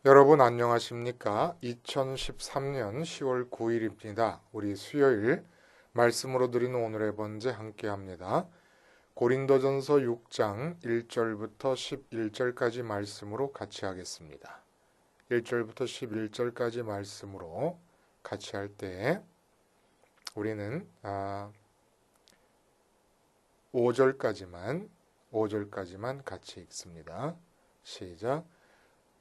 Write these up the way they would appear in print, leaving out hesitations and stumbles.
여러분 안녕하십니까? 2013년 10월 9일입니다. 우리 수요일 말씀으로 드리는 오늘의 번제 함께 합니다. 고린도전서 6장 1절부터 11절까지 말씀으로 같이 하겠습니다. 1절부터 11절까지 말씀으로 같이 할 때 우리는 5절까지만 같이 읽습니다. 시작.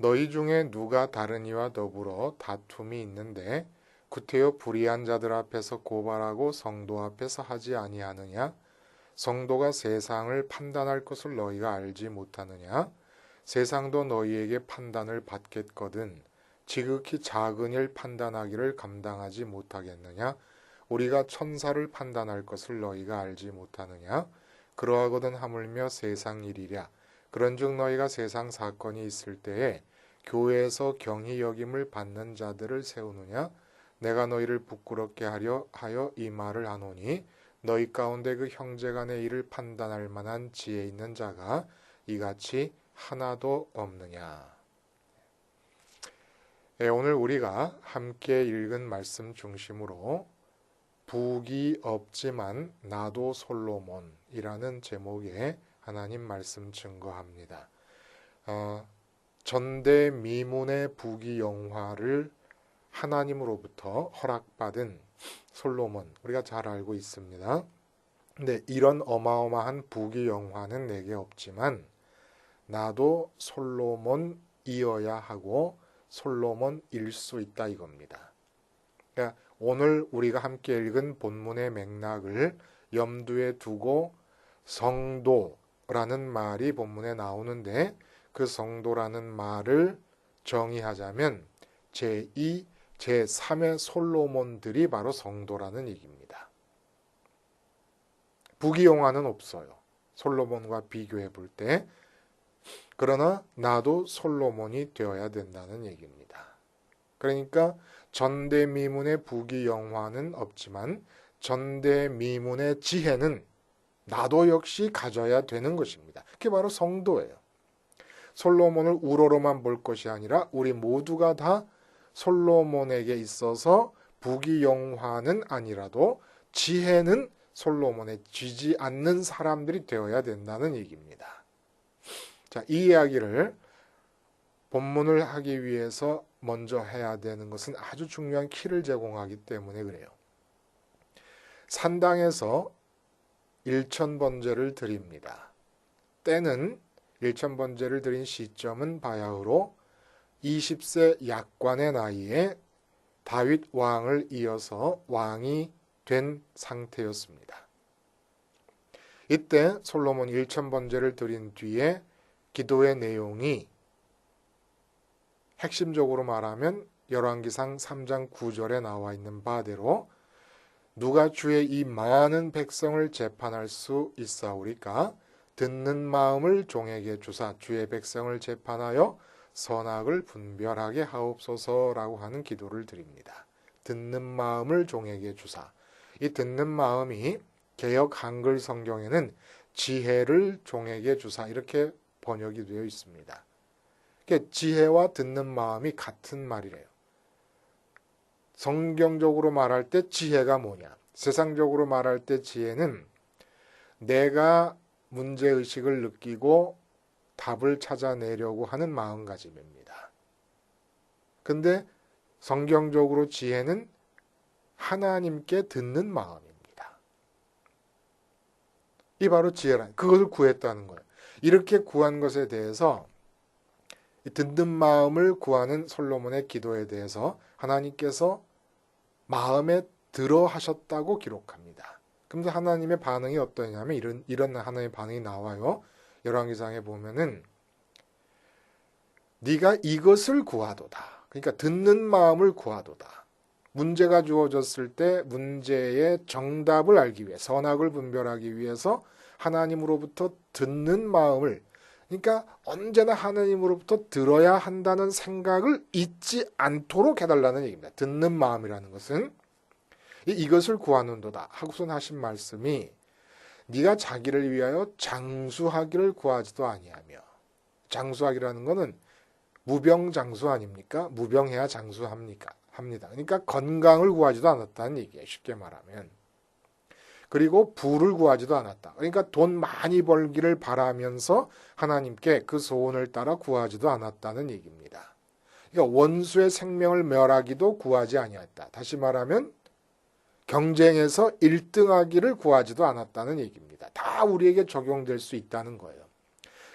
너희 중에 누가 다른 이와 더불어 다툼이 있는데 구태여 불의한 자들 앞에서 고발하고 성도 앞에서 하지 아니하느냐? 성도가 세상을 판단할 것을 너희가 알지 못하느냐? 세상도 너희에게 판단을 받겠거든 지극히 작은 일 판단하기를 감당하지 못하겠느냐? 우리가 천사를 판단할 것을 너희가 알지 못하느냐? 그러하거든 하물며 세상 일이랴. 그런즉 너희가 세상 사건이 있을 때에 교회에서 경히 여김을 받는 자들을 세우느냐? 내가 너희를 부끄럽게 하려 하여 이 말을 하노니 너희 가운데 그 형제간의 일을 판단할 만한 지혜 있는 자가 이같이 하나도 없느냐? 오늘 우리가 함께 읽은 말씀 중심으로 북이 없지만 나도 솔로몬이라는 제목의 하나님 말씀 증거합니다. 전대미문의 부귀영화를 하나님으로부터 허락받은 솔로몬, 우리가 잘 알고 있습니다. 근데 이런 어마어마한 부귀영화는 내게 없지만 나도 솔로몬이어야 하고 솔로몬일 수 있다 이겁니다. 그러니까 오늘 우리가 함께 읽은 본문의 맥락을 염두에 두고 성도라는 말이 본문에 나오는데 그 성도라는 말을 정의하자면 제2, 제3의 솔로몬들이 바로 성도라는 얘기입니다. 부귀영화는 없어요. 솔로몬과 비교해 볼 때. 그러나 나도 솔로몬이 되어야 된다는 얘기입니다. 그러니까 전대미문의 부귀영화는 없지만 전대미문의 지혜는 나도 역시 가져야 되는 것입니다. 그게 바로 성도예요. 솔로몬을 우러러만 볼 것이 아니라 우리 모두가 다 솔로몬에게 있어서 부귀영화는 아니라도 지혜는 솔로몬에 쥐지 않는 사람들이 되어야 된다는 얘기입니다. 자, 이 이야기를 본문을 하기 위해서 먼저 해야 되는 것은 아주 중요한 키를 제공하기 때문에 그래요. 산당에서 일천번제를 드립니다. 때는 일천번제를 드린 시점은 바야흐로 20세 약관의 나이에 다윗 왕을 이어서 왕이 된 상태였습니다. 이때 솔로몬 일천번제를 드린 뒤에 기도의 내용이 핵심적으로 말하면 열왕기상 3장 9절에 나와 있는 바대로 누가 주의 이 많은 백성을 재판할 수 있사오리까? 듣는 마음을 종에게 주사 주의 백성을 재판하여 선악을 분별하게 하옵소서라고 하는 기도를 드립니다. 듣는 마음을 종에게 주사. 이 듣는 마음이 개역 한글 성경에는 지혜를 종에게 주사 이렇게 번역이 되어 있습니다. 지혜와 듣는 마음이 같은 말이래요. 성경적으로 말할 때 지혜가 뭐냐? 세상적으로 말할 때 지혜는 내가 문제의식을 느끼고 답을 찾아내려고 하는 마음가짐입니다. 근데 성경적으로 지혜는 하나님께 듣는 마음입니다. 이 바로 지혜라. 그것을 구했다는 거예요. 이렇게 구한 것에 대해서 듣는 마음을 구하는 솔로몬의 기도에 대해서 하나님께서 마음에 들어 하셨다고 기록합니다. 그런데 하나님의 반응이 어떠냐면 이런 하나님의 반응이 나와요. 열왕기상에 보면은 네가 이것을 구하도다. 그러니까 듣는 마음을 구하도다. 문제가 주어졌을 때 문제의 정답을 알기 위해 선악을 분별하기 위해서 하나님으로부터 듣는 마음을 그러니까 언제나 하나님으로부터 들어야 한다는 생각을 잊지 않도록 해달라는 얘기입니다. 듣는 마음이라는 것은 이것을 구하는도다 하고선 하신 말씀이 네가 자기를 위하여 장수하기를 구하지도 아니하며 장수하기라는 것은 무병장수 아닙니까? 무병해야 장수합니까? 합니다. 그러니까 건강을 구하지도 않았다는 얘기예요. 쉽게 말하면. 그리고 부를 구하지도 않았다. 그러니까 돈 많이 벌기를 바라면서 하나님께 그 소원을 따라 구하지도 않았다는 얘기입니다. 그러니까 원수의 생명을 멸하기도 구하지 아니했다. 다시 말하면 경쟁에서 1등하기를 구하지도 않았다는 얘기입니다. 다 우리에게 적용될 수 있다는 거예요.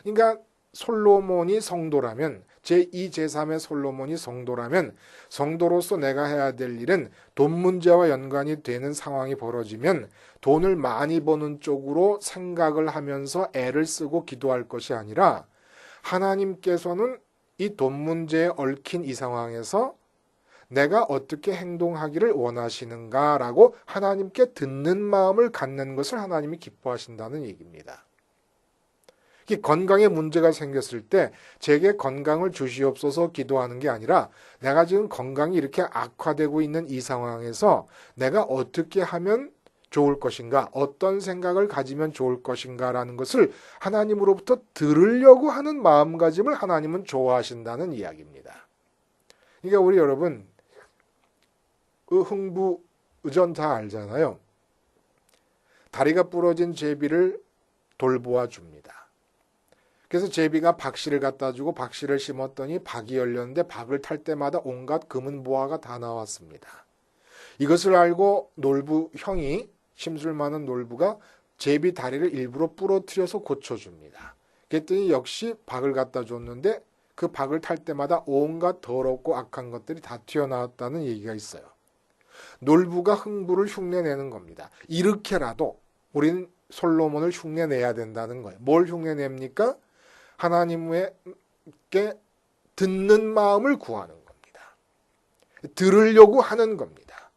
그러니까 솔로몬이 성도라면, 제2, 제3의 솔로몬이 성도라면 성도로서 내가 해야 될 일은 돈 문제와 연관이 되는 상황이 벌어지면 돈을 많이 버는 쪽으로 생각을 하면서 애를 쓰고 기도할 것이 아니라, 하나님께서는 이 돈 문제에 얽힌 이 상황에서 내가 어떻게 행동하기를 원하시는가라고 하나님께 듣는 마음을 갖는 것을 하나님이 기뻐하신다는 얘기입니다. 건강에 문제가 생겼을 때 제게 건강을 주시옵소서 기도하는 게 아니라, 내가 지금 건강이 이렇게 악화되고 있는 이 상황에서 내가 어떻게 하면 좋을 것인가, 어떤 생각을 가지면 좋을 것인가라는 것을 하나님으로부터 들으려고 하는 마음가짐을 하나님은 좋아하신다는 이야기입니다. 그러니까 우리 여러분, 흥부 의전 다 알잖아요. 다리가 부러진 제비를 돌보아 줍니다. 그래서 제비가 박씨를 갖다 주고 박씨를 심었더니 박이 열렸는데 박을 탈 때마다 온갖 금은 보화가 다 나왔습니다. 이것을 알고 놀부 형이, 심술 많은 놀부가 제비 다리를 일부러 부러뜨려서 고쳐줍니다. 그랬더니 역시 박을 갖다 줬는데 그 박을 탈 때마다 온갖 더럽고 악한 것들이 다 튀어나왔다는 얘기가 있어요. 놀부가 흥부를 흉내내는 겁니다. 이렇게라도 우리는 솔로몬을 흉내내야 된다는 거예요. 뭘 흉내냅니까? 하나님께 듣는 마음을 구하는 겁니다. 들으려고 하는 겁니다.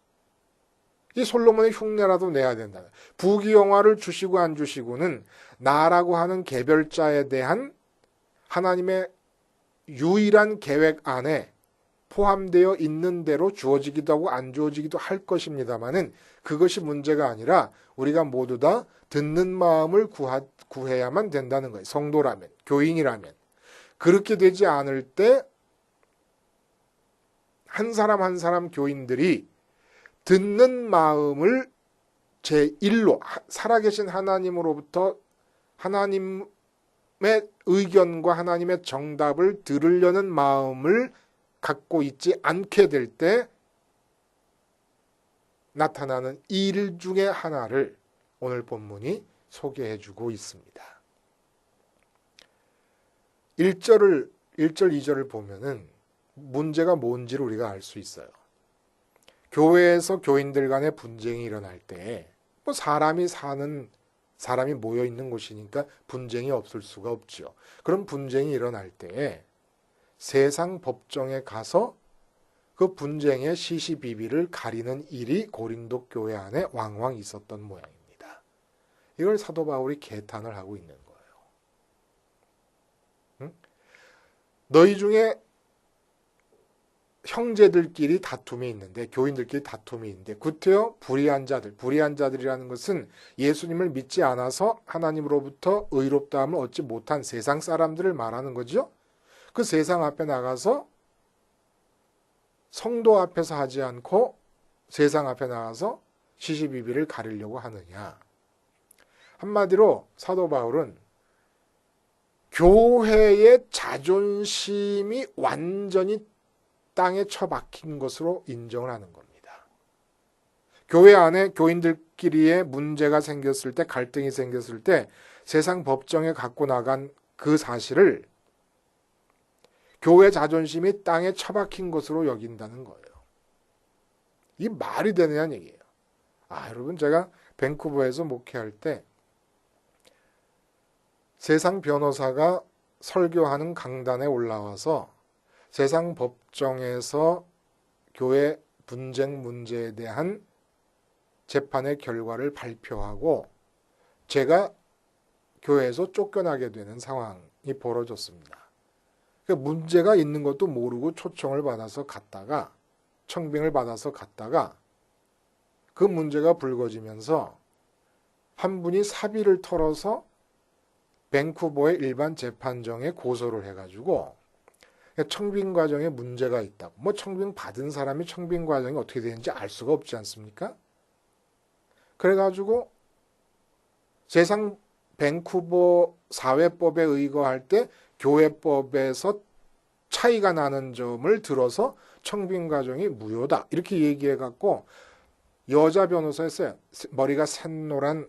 이 솔로몬의 흉내라도 내야 된다. 부귀영화를 주시고 안 주시고는 나라고 하는 개별자에 대한 하나님의 유일한 계획 안에 포함되어 있는 대로 주어지기도 하고 안 주어지기도 할 것입니다만은, 그것이 문제가 아니라 우리가 모두 다 듣는 마음을 구해야만 된다는 거예요. 성도라면, 교인이라면. 그렇게 되지 않을 때 한 사람 한 사람 교인들이 듣는 마음을 제1로 살아계신 하나님으로부터 하나님의 의견과 하나님의 정답을 들으려는 마음을 갖고 있지 않게 될 때 나타나는 일 중에 하나를 오늘 본문이 소개해주고 있습니다. 1절, 2절을 보면은 문제가 뭔지를 우리가 알 수 있어요. 교회에서 교인들 간의 분쟁이 일어날 때, 사람이 모여 있는 곳이니까 분쟁이 없을 수가 없죠. 그런 분쟁이 일어날 때 세상 법정에 가서 그 분쟁의 시시비비를 가리는 일이 고린도 교회 안에 왕왕 있었던 모양입니다. 이걸 사도 바울이 개탄을 하고 있는 거예요. 응? 너희 중에 형제들끼리 다툼이 있는데, 교인들끼리 다툼이 있는데, 구태여 불의한 자들이라는 것은 예수님을 믿지 않아서 하나님으로부터 의롭다함을 얻지 못한 세상 사람들을 말하는 거죠. 그 세상 앞에 나가서 성도 앞에서 하지 않고 세상 앞에 나가서 시시비비를 가리려고 하느냐. 한마디로 사도 바울은 교회의 자존심이 완전히 땅에 처박힌 것으로 인정을 하는 겁니다. 교회 안에 교인들끼리의 문제가 생겼을 때, 갈등이 생겼을 때 세상 법정에 갖고 나간 그 사실을 교회 자존심이 땅에 처박힌 것으로 여긴다는 거예요. 이 말이 되느냐는 얘기예요. 여러분, 제가 밴쿠버에서 목회할 때 세상 변호사가 설교하는 강단에 올라와서 세상 법정에서 교회 분쟁 문제에 대한 재판의 결과를 발표하고 제가 교회에서 쫓겨나게 되는 상황이 벌어졌습니다. 문제가 있는 것도 모르고 초청을 받아서 갔다가, 청빙을 받아서 갔다가 그 문제가 불거지면서 한 분이 사비를 털어서 밴쿠버의 일반 재판정에 고소를 해가지고, 청빙 과정에 문제가 있다고. 뭐 청빙 받은 사람이 청빙 과정이 어떻게 되는지 알 수가 없지 않습니까? 그래가지고 세상 밴쿠버 사회법에 의거할 때 교회법에서 차이가 나는 점을 들어서 청빙 과정이 무효다. 이렇게 얘기해갖고 여자 변호사였어요. 머리가 샛노란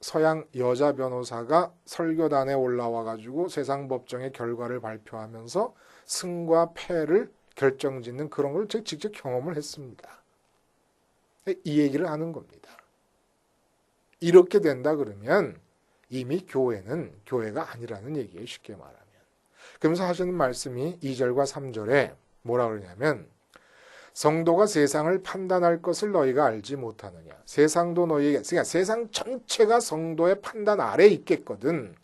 서양 여자 변호사가 설교단에 올라와가지고 세상 법정의 결과를 발표하면서 승과 패를 결정짓는 그런 걸 제가 직접 경험을 했습니다. 이 얘기를 하는 겁니다. 이렇게 된다 그러면 이미 교회는 교회가 아니라는 얘기예요. 쉽게 말하면. 그러면서 하시는 말씀이 2절과 3절에 뭐라 그러냐면 성도가 세상을 판단할 것을 너희가 알지 못하느냐. 세상도 너희에게, 그러니까 세상 전체가 성도의 판단 아래에 있겠거든.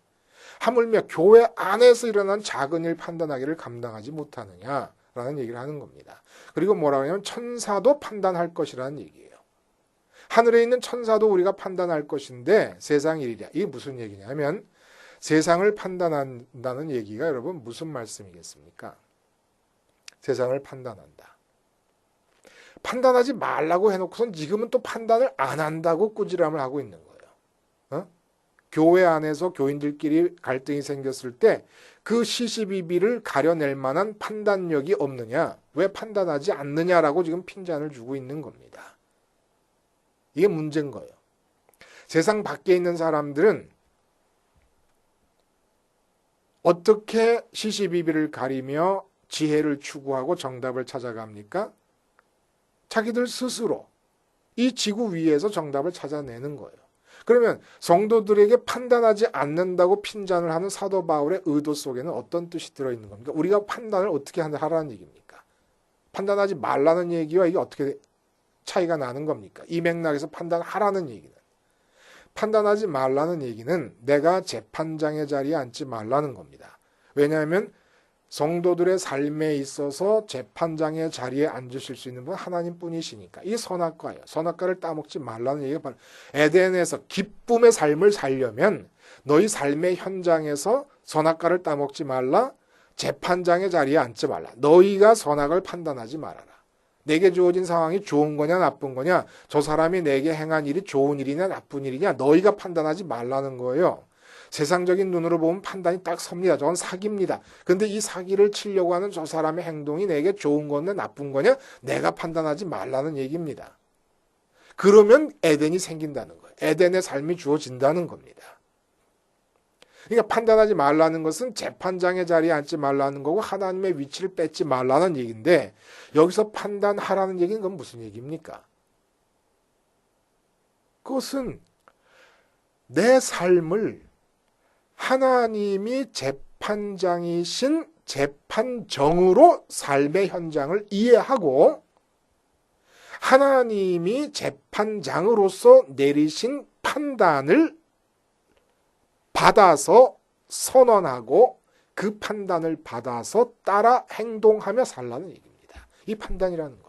하물며 교회 안에서 일어난 작은 일 판단하기를 감당하지 못하느냐라는 얘기를 하는 겁니다. 그리고 뭐라고 하냐면 천사도 판단할 것이라는 얘기예요. 하늘에 있는 천사도 우리가 판단할 것인데 세상 일이랴. 이게 무슨 얘기냐면 세상을 판단한다는 얘기가 여러분 무슨 말씀이겠습니까? 세상을 판단한다. 판단하지 말라고 해놓고선 지금은 또 판단을 안 한다고 꾸지람을 하고 있는 거예요. 교회 안에서 교인들끼리 갈등이 생겼을 때 그 시시비비를 가려낼 만한 판단력이 없느냐, 왜 판단하지 않느냐라고 지금 핀잔을 주고 있는 겁니다. 이게 문제인 거예요. 세상 밖에 있는 사람들은 어떻게 시시비비를 가리며 지혜를 추구하고 정답을 찾아갑니까? 자기들 스스로 이 지구 위에서 정답을 찾아내는 거예요. 그러면 성도들에게 판단하지 않는다고 핀잔을 하는 사도 바울의 의도 속에는 어떤 뜻이 들어있는 겁니까? 우리가 판단을 어떻게 하라는 얘기입니까? 판단하지 말라는 얘기와 이게 어떻게 차이가 나는 겁니까? 이 맥락에서 판단하라는 얘기는, 판단하지 말라는 얘기는 내가 재판장의 자리에 앉지 말라는 겁니다. 왜냐하면 성도들의 삶에 있어서 재판장의 자리에 앉으실 수 있는 분 하나님뿐이시니까. 이게 선악과예요. 선악과를 따먹지 말라는 얘기가 바로 에덴에서 기쁨의 삶을 살려면 너희 삶의 현장에서 선악과를 따먹지 말라, 재판장의 자리에 앉지 말라. 너희가 선악을 판단하지 말아라. 내게 주어진 상황이 좋은 거냐 나쁜 거냐, 저 사람이 내게 행한 일이 좋은 일이냐 나쁜 일이냐 너희가 판단하지 말라는 거예요. 세상적인 눈으로 보면 판단이 딱 섭니다. 저건 사기입니다. 근데 이 사기를 치려고 하는 저 사람의 행동이 내게 좋은 거냐 나쁜 거냐 내가 판단하지 말라는 얘기입니다. 그러면 에덴이 생긴다는 거예요. 에덴의 삶이 주어진다는 겁니다. 그러니까 판단하지 말라는 것은 재판장의 자리에 앉지 말라는 거고 하나님의 위치를 뺏지 말라는 얘기인데, 여기서 판단하라는 얘기는 그건 무슨 얘기입니까? 그것은 내 삶을 하나님이 재판장이신 재판정으로 삶의 현장을 이해하고 하나님이 재판장으로서 내리신 판단을 받아서 선언하고 그 판단을 받아서 따라 행동하며 살라는 얘기입니다. 이 판단이라는 거예요.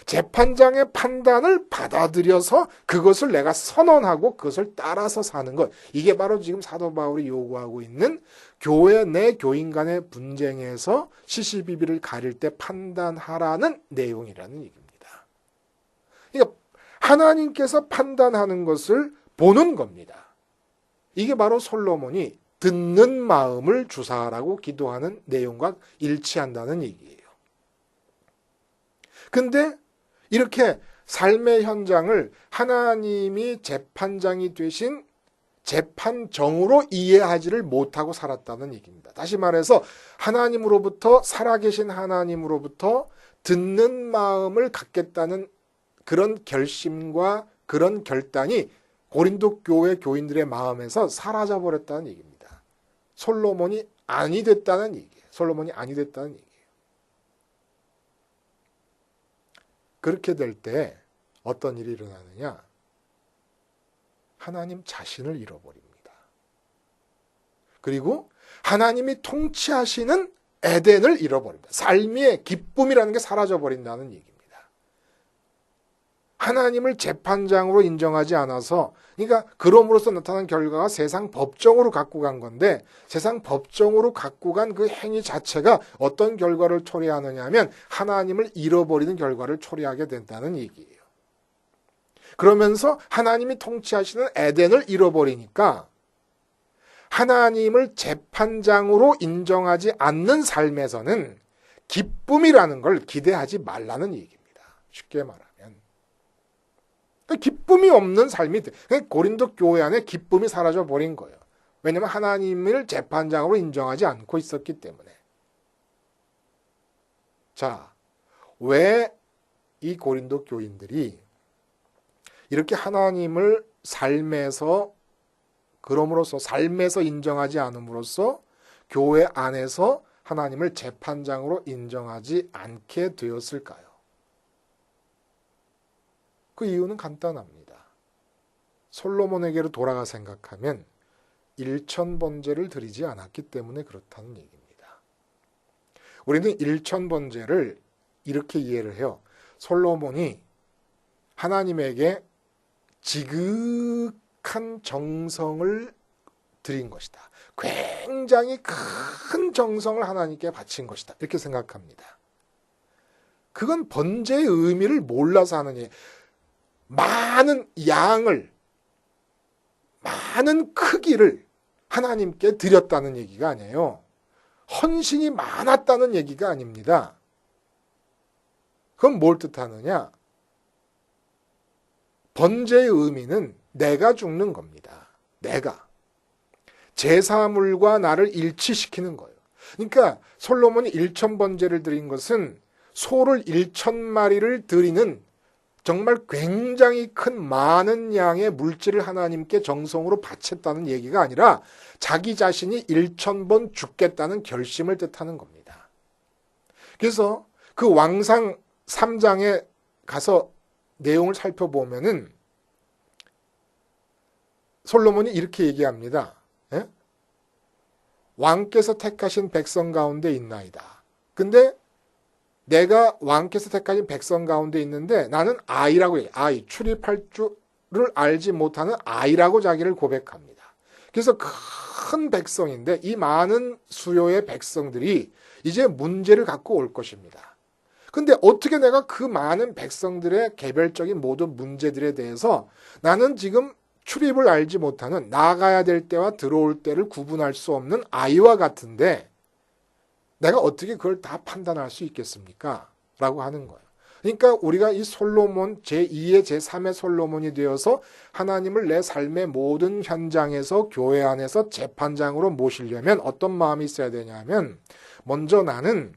재판장의 판단을 받아들여서 그것을 내가 선언하고 그것을 따라서 사는 것. 이게 바로 지금 사도 바울이 요구하고 있는 교회 내 교인 간의 분쟁에서 시시비비를 가릴 때 판단하라는 내용이라는 얘기입니다. 그러니까 하나님께서 판단하는 것을 보는 겁니다. 이게 바로 솔로몬이 듣는 마음을 주사하라고 기도하는 내용과 일치한다는 얘기예요. 근데 이렇게 삶의 현장을 하나님이 재판장이 되신 재판정으로 이해하지를 못하고 살았다는 얘기입니다. 다시 말해서 하나님으로부터, 살아계신 하나님으로부터 듣는 마음을 갖겠다는 그런 결심과 그런 결단이 고린도 교회 교인들의 마음에서 사라져버렸다는 얘기입니다. 솔로몬이 아니 됐다는 얘기예요. 솔로몬이 아니 됐다는 얘기예요. 그렇게 될 때 어떤 일이 일어나느냐? 하나님 자신을 잃어버립니다. 그리고 하나님이 통치하시는 에덴을 잃어버립니다. 삶의 기쁨이라는 게 사라져버린다는 얘기입니다. 하나님을 재판장으로 인정하지 않아서, 그러니까 그럼으로써 나타난 결과가 세상 법정으로 갖고 간 건데, 세상 법정으로 갖고 간 그 행위 자체가 어떤 결과를 초래하느냐 하면 하나님을 잃어버리는 결과를 초래하게 된다는 얘기예요. 그러면서 하나님이 통치하시는 에덴을 잃어버리니까 하나님을 재판장으로 인정하지 않는 삶에서는 기쁨이라는 걸 기대하지 말라는 얘기입니다. 쉽게 말하면. 기쁨이 없는 삶이 돼. 고린도 교회 안에 기쁨이 사라져 버린 거예요. 왜냐하면 하나님을 재판장으로 인정하지 않고 있었기 때문에. 자, 왜 이 고린도 교인들이 이렇게 하나님을 삶에서, 그럼으로써 삶에서 인정하지 않음으로써 교회 안에서 하나님을 재판장으로 인정하지 않게 되었을까요? 그 이유는 간단합니다. 솔로몬에게로 돌아가 생각하면 일천번제를 드리지 않았기 때문에 그렇다는 얘기입니다. 우리는 일천번제를 이렇게 이해를 해요. 솔로몬이 하나님에게 지극한 정성을 드린 것이다. 굉장히 큰 정성을 하나님께 바친 것이다. 이렇게 생각합니다. 그건 번제의 의미를 몰라서 하는 얘기예요. 많은 양을, 많은 크기를 하나님께 드렸다는 얘기가 아니에요. 헌신이 많았다는 얘기가 아닙니다. 그건 뭘 뜻하느냐? 번제의 의미는 내가 죽는 겁니다. 내가. 제사물과 나를 일치시키는 거예요. 그러니까 솔로몬이 1000번제를 드린 것은 소를 1000마리를 드리는 정말 굉장히 큰 많은 양의 물질을 하나님께 정성으로 바쳤다는 얘기가 아니라 자기 자신이 1000번 죽겠다는 결심을 뜻하는 겁니다. 그래서 그 왕상 3장에 가서 내용을 살펴보면은 솔로몬이 이렇게 얘기합니다. 예? 왕께서 택하신 백성 가운데 있나이다. 근데 내가 왕께서 택하신 백성 가운데 있는데 나는 아이라고 해요. 아이, 출입할 줄을 알지 못하는 아이라고 자기를 고백합니다. 그래서 큰 백성인데 이 많은 수요의 백성들이 이제 문제를 갖고 올 것입니다. 근데 어떻게 내가 그 많은 백성들의 개별적인 모든 문제들에 대해서 나는 지금 출입을 알지 못하는, 나가야 될 때와 들어올 때를 구분할 수 없는 아이와 같은데 내가 어떻게 그걸 다 판단할 수 있겠습니까? 라고 하는 거예요. 그러니까 우리가 이 솔로몬, 제2의 제3의 솔로몬이 되어서 하나님을 내 삶의 모든 현장에서 교회 안에서 재판장으로 모시려면 어떤 마음이 있어야 되냐면, 먼저 나는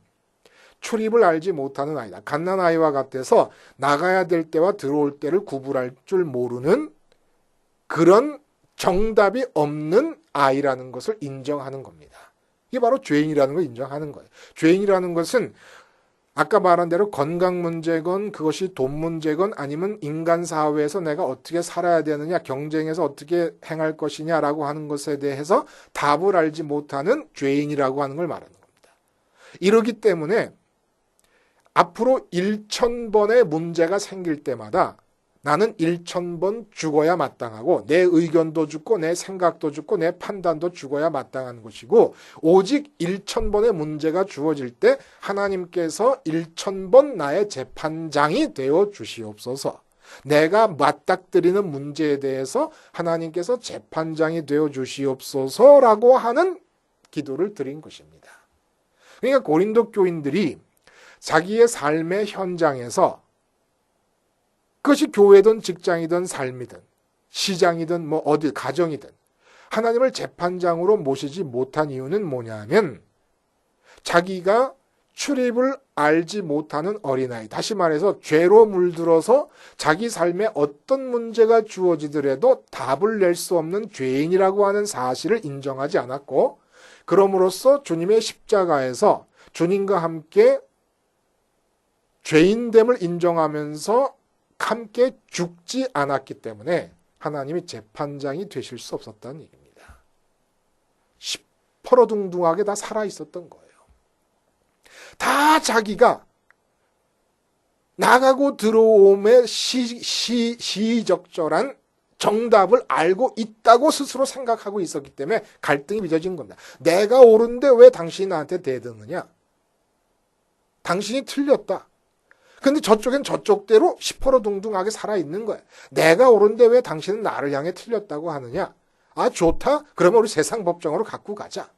출입을 알지 못하는 아이다. 갓난아이와 같아서 나가야 될 때와 들어올 때를 구분할 줄 모르는 그런 정답이 없는 아이라는 것을 인정하는 겁니다. 이게 바로 죄인이라는 걸 인정하는 거예요. 죄인이라는 것은 아까 말한 대로 건강 문제건 그것이 돈 문제건 아니면 인간 사회에서 내가 어떻게 살아야 되느냐, 경쟁에서 어떻게 행할 것이냐라고 하는 것에 대해서 답을 알지 못하는 죄인이라고 하는 걸 말하는 겁니다. 이러기 때문에 앞으로 1000번의 문제가 생길 때마다 나는 1000번 죽어야 마땅하고 내 의견도 죽고 내 생각도 죽고 내 판단도 죽어야 마땅한 것이고, 오직 1000번의 문제가 주어질 때 하나님께서 1000번 나의 재판장이 되어 주시옵소서. 내가 맞닥뜨리는 문제에 대해서 하나님께서 재판장이 되어 주시옵소서라고 하는 기도를 드린 것입니다. 그러니까 고린도 교인들이 자기의 삶의 현장에서, 그것이 교회든 직장이든 삶이든 시장이든 뭐 어디 가정이든 하나님을 재판장으로 모시지 못한 이유는 뭐냐면 자기가 출입을 알지 못하는 어린아이, 다시 말해서 죄로 물들어서 자기 삶에 어떤 문제가 주어지더라도 답을 낼 수 없는 죄인이라고 하는 사실을 인정하지 않았고, 그럼으로써 주님의 십자가에서 주님과 함께 죄인됨을 인정하면서 함께 죽지 않았기 때문에 하나님이 재판장이 되실 수 없었다는 얘기입니다. 시퍼러둥둥하게 다 살아있었던 거예요. 다 자기가 나가고 들어옴의 시적절한 정답을 알고 있다고 스스로 생각하고 있었기 때문에 갈등이 빚어진 겁니다. 내가 옳은데 왜 당신이 나한테 대드느냐? 당신이 틀렸다. 근데 저쪽엔 저쪽대로 시퍼러둥둥하게 살아있는 거야. 내가 옳은데 왜 당신은 나를 향해 틀렸다고 하느냐? 아, 좋다? 그러면 우리 세상 법정으로 갖고 가자.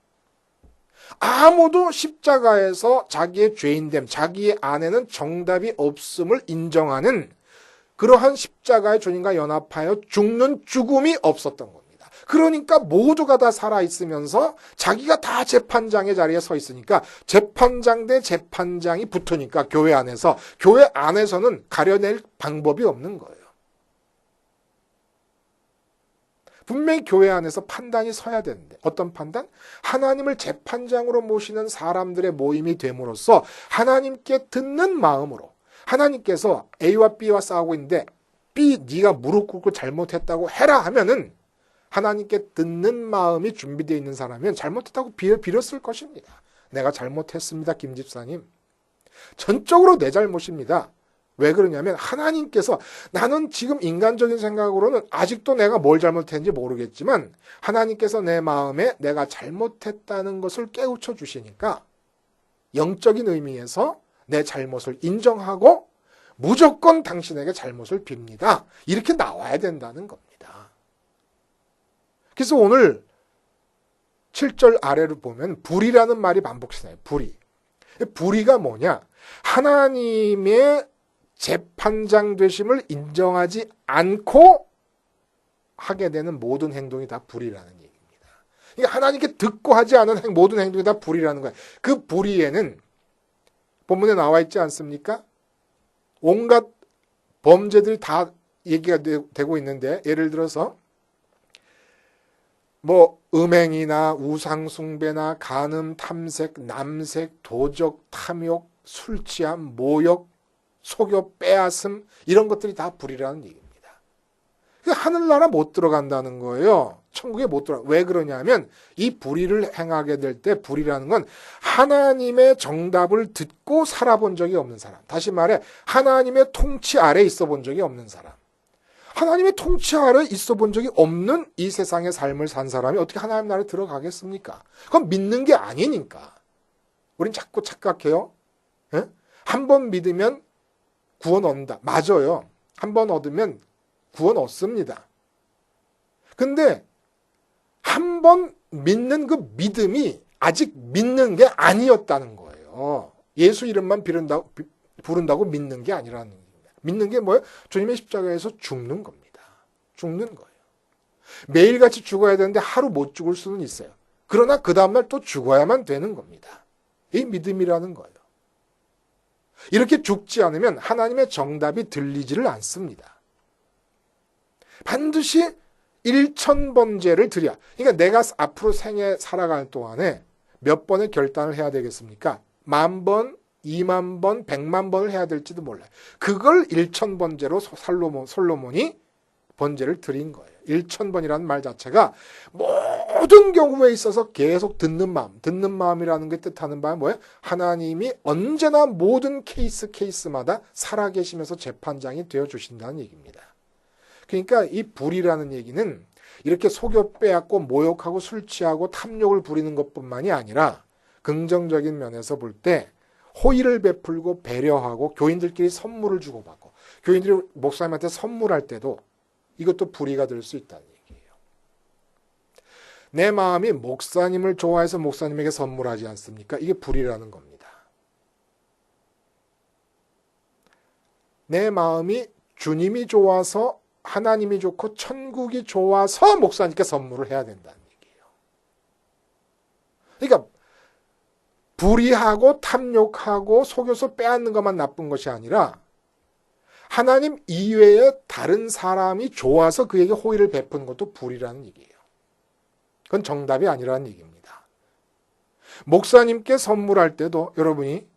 아무도 십자가에서 자기의 죄인됨, 자기의 안에는 정답이 없음을 인정하는 그러한 십자가의 주님과 연합하여 죽는 죽음이 없었던 겁니다. 그러니까 모두가 다 살아있으면서 자기가 다 재판장의 자리에 서 있으니까 재판장 대 재판장이 붙으니까 교회 안에서는 가려낼 방법이 없는 거예요. 분명히 교회 안에서 판단이 서야 되는데 어떤 판단? 하나님을 재판장으로 모시는 사람들의 모임이 됨으로써 하나님께 듣는 마음으로 하나님께서 A와 B와 싸우고 있는데 B 네가 무릎 꿇고 잘못했다고 해라 하면은 하나님께 듣는 마음이 준비되어 있는 사람은 잘못했다고 빌었을 것입니다. 내가 잘못했습니다, 김 집사님. 전적으로 내 잘못입니다. 왜 그러냐면 하나님께서 나는 지금 인간적인 생각으로는 아직도 내가 뭘 잘못했는지 모르겠지만 하나님께서 내 마음에 내가 잘못했다는 것을 깨우쳐 주시니까 영적인 의미에서 내 잘못을 인정하고 무조건 당신에게 잘못을 빕니다. 이렇게 나와야 된다는 겁니다. 그래서 오늘 7절 아래를 보면 불의라는 말이 반복되나요? 불의. 불의가 뭐냐? 하나님의 재판장 되심을 인정하지 않고 하게 되는 모든 행동이 다 불의라는 얘기입니다. 그러니까 하나님께 듣고 하지 않은 모든 행동이 다 불의라는 거예요. 그 불의에는 본문에 나와 있지 않습니까? 온갖 범죄들이 다 얘기가 되고 있는데 예를 들어서 음행이나 우상숭배나 간음, 탐색, 남색, 도적, 탐욕, 술취함, 모욕, 속여, 빼앗음 이런 것들이 다 불이라는 얘기입니다. 하늘나라 못 들어간다는 거예요. 천국에 못 들어가. 왜 그러냐면 이 불의를 행하게 될 때 불이라는 건 하나님의 정답을 듣고 살아본 적이 없는 사람. 다시 말해 하나님의 통치 아래 있어 본 적이 없는 사람. 하나님의 통치 아래 있어 본 적이 없는 이 세상의 삶을 산 사람이 어떻게 하나님 나라에 들어가겠습니까? 그건 믿는 게 아니니까. 우린 자꾸 착각해요. 한 번 믿으면 구원 얻는다. 맞아요. 한 번 얻으면 구원 얻습니다. 근데 한 번 믿는 그 믿음이 아직 믿는 게 아니었다는 거예요. 예수 이름만 부른다고 믿는 게 아니라는 겁니다. 믿는 게 뭐예요? 주님의 십자가에서 죽는 겁니다. 죽는 거예요. 매일같이 죽어야 되는데 하루 못 죽을 수는 있어요. 그러나 그 다음날 또 죽어야만 되는 겁니다. 이 믿음이라는 거예요. 이렇게 죽지 않으면 하나님의 정답이 들리지를 않습니다. 반드시 1000번제를 드려. 그러니까 내가 앞으로 생애 살아가는 동안에 몇 번의 결단을 해야 되겠습니까? 10,000번, 20,000번, 100,000번을 해야 될지도 몰라요. 그걸 1000번제로 솔로몬이 번제를 드린 거예요. 1000번이라는 말 자체가 모든 경우에 있어서 계속 듣는 마음이라는 게 뜻하는 바는 뭐예요? 하나님이 언제나 모든 케이스마다 살아계시면서 재판장이 되어주신다는 얘기입니다. 그러니까 이 불이라는 얘기는 이렇게 속여 빼앗고 모욕하고 술 취하고 탐욕을 부리는 것뿐만이 아니라 긍정적인 면에서 볼 때 호의를 베풀고 배려하고 교인들끼리 선물을 주고받고 교인들이 목사님한테 선물할 때도 이것도 불의가 될 수 있다는 얘기예요. 내 마음이 목사님을 좋아해서 목사님에게 선물하지 않습니까? 이게 불의라는 겁니다. 내 마음이 주님이 좋아서 하나님이 좋고 천국이 좋아서 목사님께 선물을 해야 된다는 얘기예요. 그러니까 불의하고 탐욕하고 속여서 빼앗는 것만 나쁜 것이 아니라 하나님 이외에 다른 사람이 좋아서 그에게 호의를 베푸는 것도 불의라는 얘기예요. 그건 정답이 아니라는 얘기입니다. 목사님께 선물할 때도 여러분이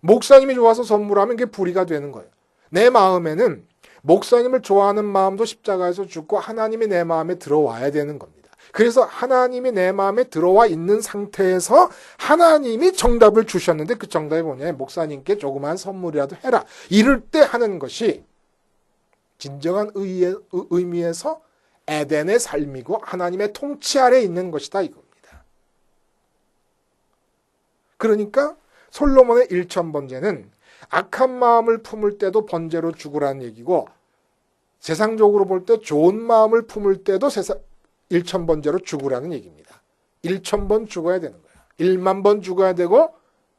목사님이 좋아서 선물하면 그게 불의가 되는 거예요. 내 마음에는 목사님을 좋아하는 마음도 십자가에서 죽고 하나님이 내 마음에 들어와야 되는 겁니다. 그래서 하나님이 내 마음에 들어와 있는 상태에서 하나님이 정답을 주셨는데 그 정답이 뭐냐? 목사님께 조그만 선물이라도 해라. 이럴 때 하는 것이 진정한 의미에서 에덴의 삶이고 하나님의 통치 아래 있는 것이다 이겁니다. 그러니까 솔로몬의 1000번제는 악한 마음을 품을 때도 번제로 죽으라는 얘기고 세상적으로 볼 때 좋은 마음을 품을 때도 1000번제로 죽으라는 얘기입니다. 1000번 죽어야 되는 거예요. 1만 번 죽어야 되고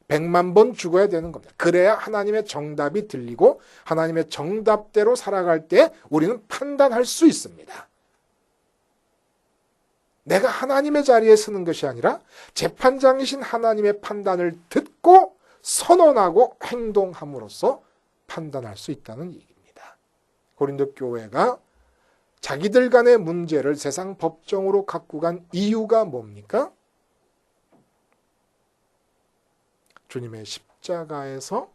100만 번 죽어야 되는 겁니다. 그래야 하나님의 정답이 들리고 하나님의 정답대로 살아갈 때 우리는 판단할 수 있습니다. 내가 하나님의 자리에 서는 것이 아니라 재판장이신 하나님의 판단을 듣고 선언하고 행동함으로써 판단할 수 있다는 얘기입니다. 고린도 교회가 자기들 간의 문제를 세상 법정으로 갖고 간 이유가 뭡니까? 주님의 십자가에서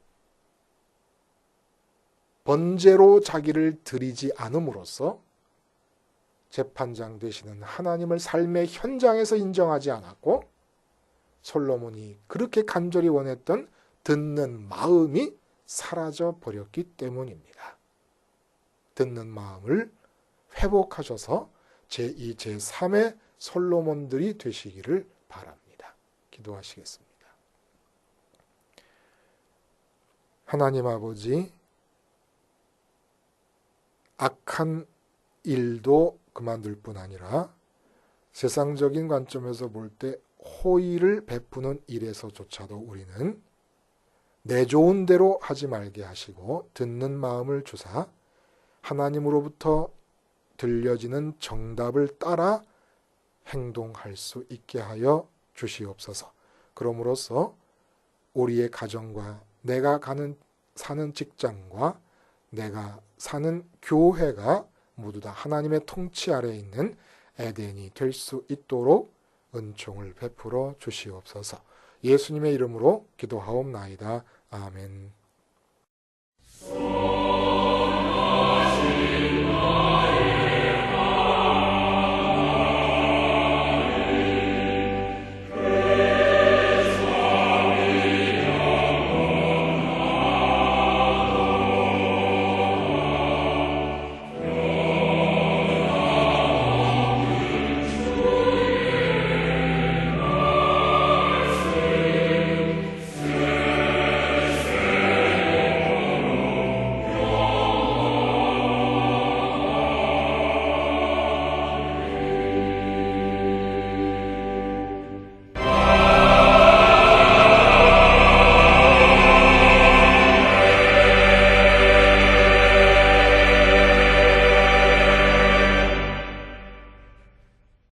번제로 자기를 드리지 않음으로써 재판장 되시는 하나님을 삶의 현장에서 인정하지 않았고 솔로몬이 그렇게 간절히 원했던 듣는 마음이 사라져 버렸기 때문입니다. 듣는 마음을 회복하셔서 제2, 제3의 솔로몬들이 되시기를 바랍니다. 기도하시겠습니다. 하나님 아버지, 악한 일도 그만둘 뿐 아니라 세상적인 관점에서 볼 때 호의를 베푸는 일에서조차도 우리는 내 좋은 대로 하지 말게 하시고 듣는 마음을 주사 하나님으로부터 들려지는 정답을 따라 행동할 수 있게 하여 주시옵소서. 그럼으로써 우리의 가정과 내가 사는 직장과 내가 사는 교회가 모두 다 하나님의 통치 아래에 있는 에덴이 될 수 있도록 은총을 베풀어 주시옵소서. 예수님의 이름으로 기도하옵나이다. 아멘.